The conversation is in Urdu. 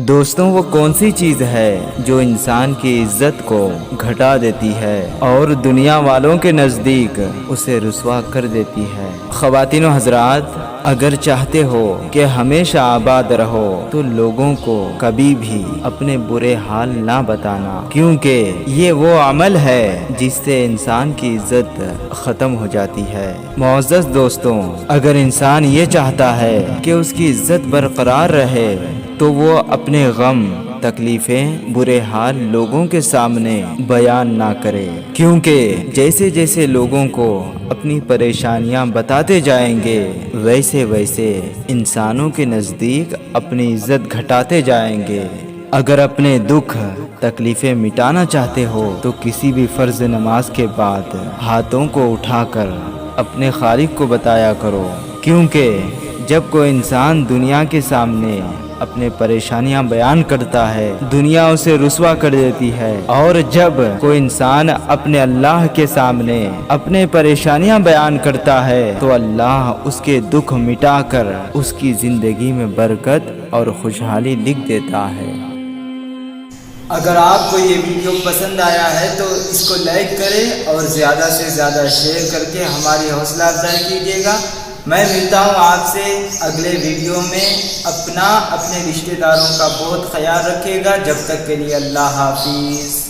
دوستوں وہ کون سی چیز ہے جو انسان کی عزت کو گھٹا دیتی ہے اور دنیا والوں کے نزدیک اسے رسوا کر دیتی ہے؟ خواتین و حضرات، اگر چاہتے ہو کہ ہمیشہ آباد رہو تو لوگوں کو کبھی بھی اپنے برے حال نہ بتانا، کیونکہ یہ وہ عمل ہے جس سے انسان کی عزت ختم ہو جاتی ہے۔ معزز دوستوں، اگر انسان یہ چاہتا ہے کہ اس کی عزت برقرار رہے تو وہ اپنے غم، تکلیفیں، برے حال لوگوں کے سامنے بیان نہ کرے، کیونکہ جیسے جیسے لوگوں کو اپنی پریشانیاں بتاتے جائیں گے ویسے ویسے انسانوں کے نزدیک اپنی عزت گھٹاتے جائیں گے۔ اگر اپنے دکھ تکلیفیں مٹانا چاہتے ہو تو کسی بھی فرض نماز کے بعد ہاتھوں کو اٹھا کر اپنے خالق کو بتایا کرو، کیونکہ جب کوئی انسان دنیا کے سامنے اپنے پریشانیاں بیان کرتا ہے دنیا اسے رسوا کر دیتی ہے، اور جب کوئی انسان اپنے اللہ کے سامنے اپنے پریشانیاں بیان کرتا ہے تو اللہ اس کے دکھ مٹا کر اس کی زندگی میں برکت اور خوشحالی لکھ دیتا ہے۔ اگر آپ کو یہ ویڈیو پسند آیا ہے تو اس کو لائک کریں اور زیادہ سے زیادہ شیئر کر کے ہماری حوصلہ افزائی کیجیے گا۔ میں ملتا ہوں آپ سے اگلے ویڈیو میں۔ اپنے رشتہ داروں کا بہت خیال رکھیے گا۔ جب تک کے لیے اللہ حافظ۔